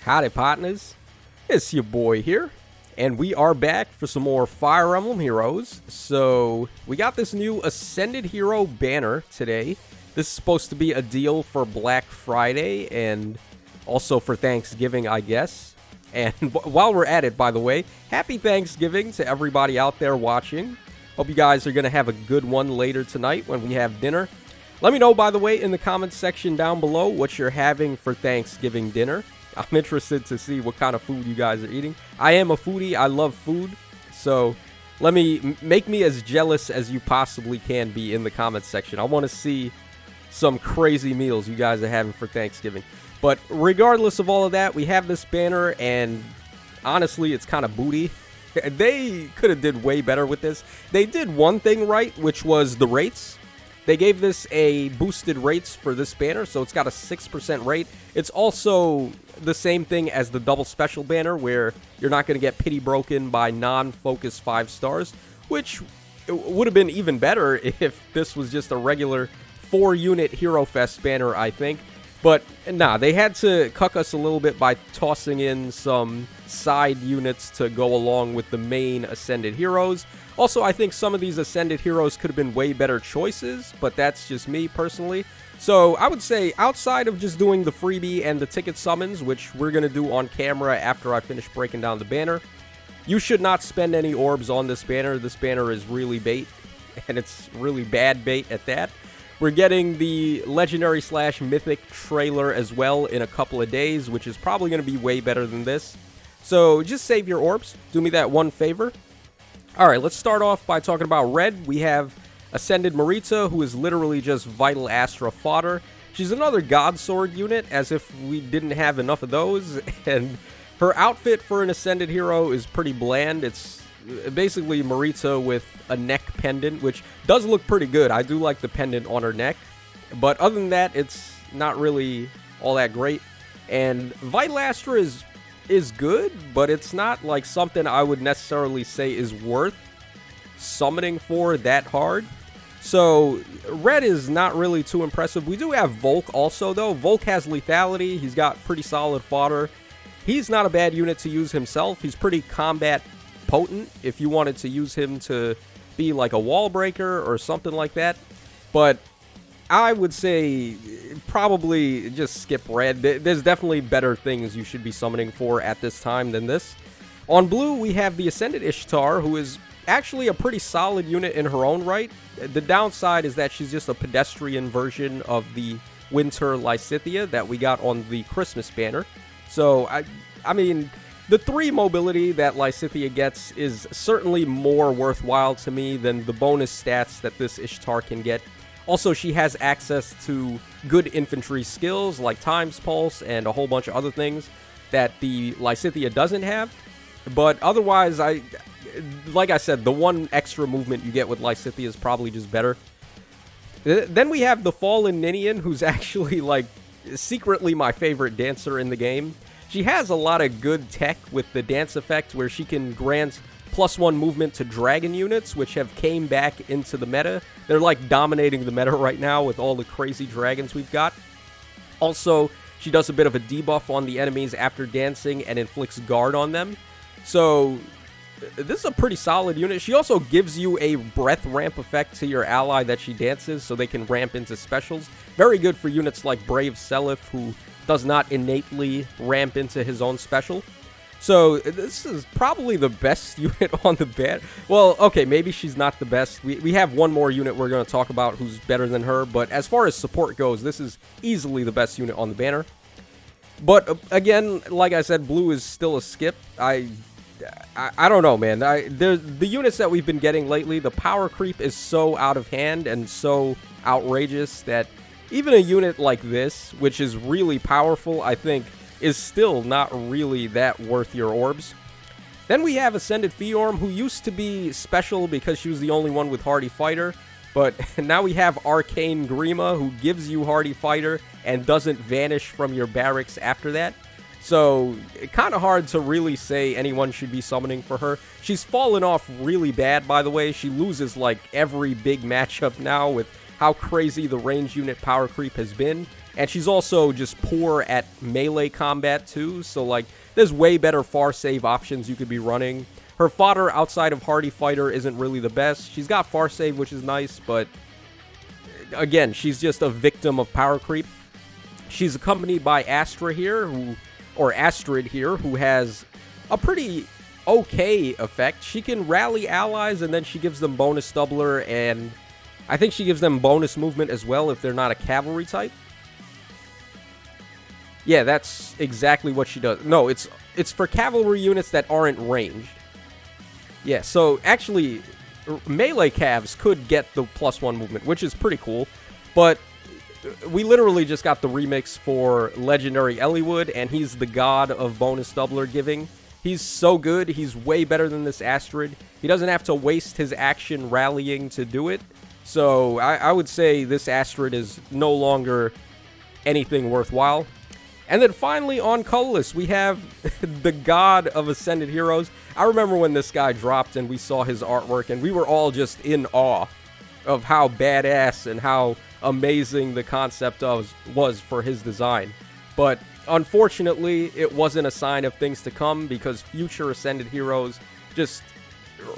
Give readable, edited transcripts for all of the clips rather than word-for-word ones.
Howdy partners, it's your boy here, and we are back for some more Fire Emblem Heroes. So, we got this new Ascended Hero banner today. This is supposed to be a deal for Black Friday, and also for Thanksgiving, I guess. And while we're at it, by the way, happy Thanksgiving to everybody out there watching. Hope you guys are going to have a good one later tonight when we have dinner. Let me know, by the way, in the comments section down below what you're having for Thanksgiving dinner. I'm interested to see what kind of food you guys are eating. I am a foodie. I love food. So make me as jealous as you possibly can be in the comments section. I want to see some crazy meals you guys are having for Thanksgiving. But regardless of all of that, we have this banner, and honestly, it's kind of booty. They could have did way better with this. They did one thing right, which was the rates. They gave this a boosted rates for this banner, so it's got a 6% rate. It's also the same thing as the double special banner, where you're not going to get pity broken by non-focus 5 stars, which would have been even better if this was just a regular 4-unit Hero Fest banner, I think. But nah, they had to cuck us a little bit by tossing in some side units to go along with the main Ascended Heroes. Also, I think some of these Ascended Heroes could have been way better choices, but that's just me personally. So I would say outside of just doing the freebie and the ticket summons, which we're going to do on camera after I finish breaking down the banner, you should not spend any orbs on this banner. This banner is really bait, and it's really bad bait at that. We're getting the Legendary / Mythic trailer as well in a couple of days, which is probably going to be way better than this. So just save your orbs. Do me that one favor. Alright, let's start off by talking about red. We have Ascended Marita, who is literally just Vital Astra fodder. She's another God Sword unit, as if we didn't have enough of those. And her outfit for an Ascended hero is pretty bland. It's basically Marita with a neck pendant, which does look pretty good. I do like the pendant on her neck. But other than that, it's not really all that great. And Vital Astra is good, but it's not like something I would necessarily say is worth summoning for that hard. So red is not really too impressive. We do have Volk also, though. Volk has lethality. He's got pretty solid fodder. He's not a bad unit to use himself. He's pretty combat potent if you wanted to use him to be like a wall breaker or something like that. But I would say probably just skip red. There's definitely better things you should be summoning for at this time than this. On blue, we have the Ascended Ishtar, who is actually a pretty solid unit in her own right. The downside is that she's just a pedestrian version of the Winter Lysithea that we got on the Christmas banner. So, I mean, the 3 mobility that Lysithea gets is certainly more worthwhile to me than the bonus stats that this Ishtar can get. Also, she has access to good infantry skills like Time's Pulse and a whole bunch of other things that the Lysithea doesn't have. But otherwise, like I said, the one extra movement you get with Lysithea is probably just better. Then we have the Fallen Ninian, who's actually like secretly my favorite dancer in the game. She has a lot of good tech with the dance effect where she can grant +1 movement to dragon units, which have came back into the meta. They're like dominating the meta right now with all the crazy dragons we've got. Also, she does a bit of a debuff on the enemies after dancing and inflicts guard on them. So this is a pretty solid unit. She also gives you a breath ramp effect to your ally that she dances, so they can ramp into specials. Very good for units like Brave Seliph, who does not innately ramp into his own special. So this is probably the best unit on the banner. Well, okay, maybe she's not the best. We have one more unit we're going to talk about who's better than her, but as far as support goes, this is easily the best unit on the banner. But again, like I said, blue is still a skip. I don't know, man. The units that we've been getting lately, the power creep is so out of hand and so outrageous that even a unit like this, which is really powerful, I think, is still not really that worth your orbs. Then we have Ascended Fiorm, who used to be special because she was the only one with Hardy Fighter, but now we have Arcane Grima, who gives you Hardy Fighter and doesn't vanish from your barracks after that. So, kind of hard to really say anyone should be summoning for her. She's fallen off really bad, by the way. She loses like every big matchup now with how crazy the range unit power creep has been. And she's also just poor at melee combat too, so like there's way better far save options you could be running. Her fodder outside of Hardy Fighter isn't really the best. She's got far save, which is nice, but again, she's just a victim of power creep. She's accompanied by Astrid here, who has a pretty okay effect. She can rally allies, and then she gives them bonus doubler, and I think she gives them bonus movement as well if they're not a cavalry type. Yeah, that's exactly what she does. No, it's for cavalry units that aren't ranged. Yeah, so actually, melee calves could get the +1 movement, which is pretty cool, but we literally just got the remix for Legendary Eliwood, and he's the god of bonus doubler giving. He's so good. He's way better than this Astrid. He doesn't have to waste his action rallying to do it. So I would say this Astrid is no longer anything worthwhile. And then finally on colorless, we have the god of Ascended Heroes. I remember when this guy dropped and we saw his artwork, and we were all just in awe of how badass and how amazing the concept was for his design. But unfortunately, it wasn't a sign of things to come, because future Ascended Heroes just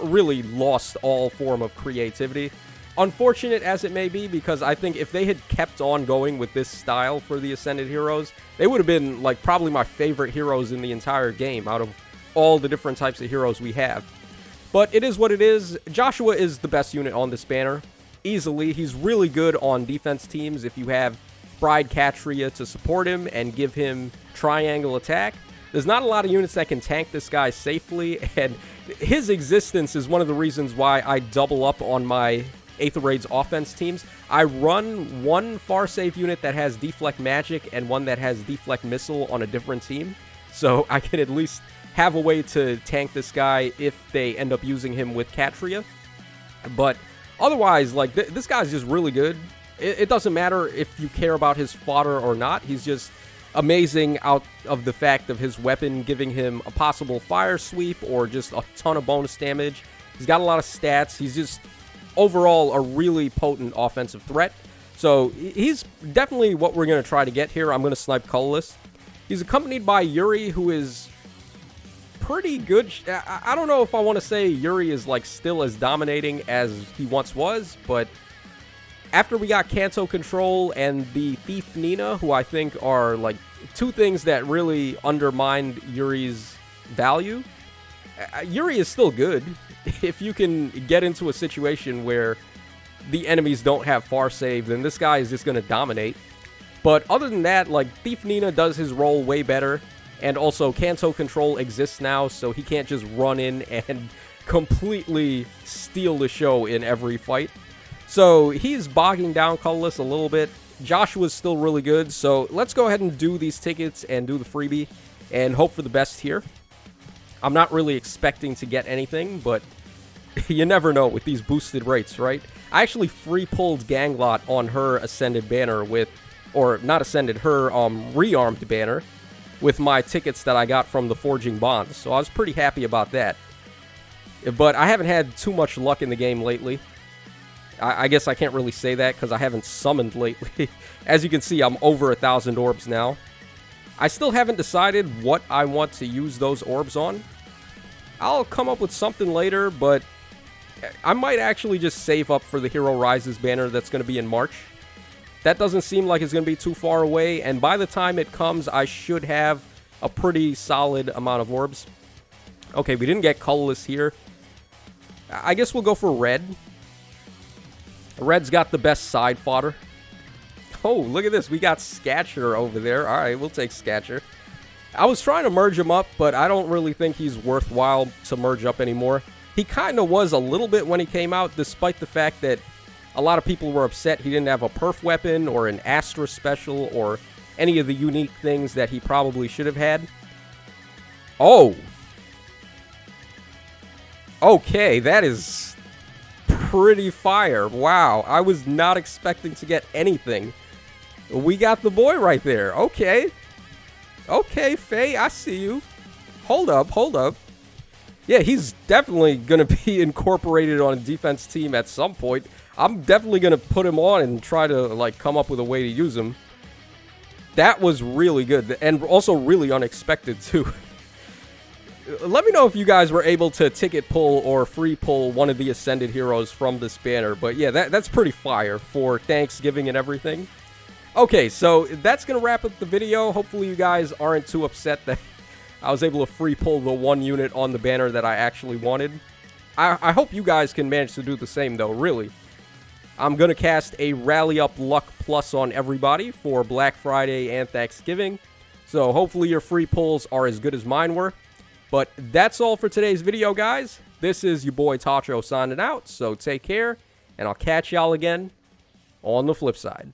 really lost all form of creativity. Unfortunate as it may be, because I think if they had kept on going with this style for the Ascended Heroes, they would have been like probably my favorite heroes in the entire game out of all the different types of heroes we have. But it is what it is. Joshua is the best unit on this banner. Easily. He's really good on defense teams if you have Bride Catria to support him and give him triangle attack. There's not a lot of units that can tank this guy safely, and his existence is one of the reasons why I double up on my Aether Raid's offense teams. I run one far save unit that has Deflect Magic and one that has Deflect Missile on a different team, so I can at least have a way to tank this guy if they end up using him with Catria. But otherwise, like, this guy's just really good. It doesn't matter if you care about his fodder or not. He's just amazing out of the fact of his weapon giving him a possible fire sweep or just a ton of bonus damage. He's got a lot of stats. He's just overall a really potent offensive threat. So he's definitely what we're going to try to get here. I'm going to snipe colorless. He's accompanied by Yuri, who is pretty good. I don't know if I want to say Yuri is like still as dominating as he once was, but after we got Kanto Control and the Thief Nina, who I think are like two things that really undermined Yuri's value, Yuri is still good if you can get into a situation where the enemies don't have far save. Then this guy is just going to dominate. But other than that, like, Thief Nina does his role way better. And also, Kanto Control exists now, so he can't just run in and completely steal the show in every fight. So he's bogging down colorless a little bit. Joshua's still really good, so let's go ahead and do these tickets and do the freebie and hope for the best here. I'm not really expecting to get anything, but you never know with these boosted rates, right? I actually free pulled Ganglot on her Ascended banner with, or not Ascended, her rearmed banner with my tickets that I got from the Forging Bonds, so I was pretty happy about that. But I haven't had too much luck in the game lately. I guess I can't really say that because I haven't summoned lately. As you can see, I'm over 1,000 orbs now. I still haven't decided what I want to use those orbs on. I'll come up with something later, but I might actually just save up for the Hero Rises banner that's going to be in March. That doesn't seem like it's going to be too far away, and by the time it comes, I should have a pretty solid amount of orbs. Okay, we didn't get colorless here. I guess we'll go for red. Red's got the best side fodder. Oh, look at this. We got Scatcher over there. All right, we'll take Scatcher. I was trying to merge him up, but I don't really think he's worthwhile to merge up anymore. He kind of was a little bit when he came out, despite the fact that a lot of people were upset he didn't have a perf weapon or an Astra special or any of the unique things that he probably should have had. Oh. Okay, that is pretty fire. Wow, I was not expecting to get anything. We got the boy right there. Okay. Okay, Faye, I see you. Hold up, hold up. Yeah, he's definitely going to be incorporated on a defense team at some point. I'm definitely going to put him on and try to, like, come up with a way to use him. That was really good, and also really unexpected, too. Let me know if you guys were able to ticket pull or free pull one of the Ascended heroes from this banner. But yeah, that's pretty fire for Thanksgiving and everything. Okay, so that's going to wrap up the video. Hopefully you guys aren't too upset that I was able to free pull the one unit on the banner that I actually wanted. I hope you guys can manage to do the same, though, really. I'm going to cast a Rally Up Luck Plus on everybody for Black Friday and Thanksgiving. So hopefully your free pulls are as good as mine were. But that's all for today's video, guys. This is your boy Tacho signing out, so take care, and I'll catch y'all again on the flip side.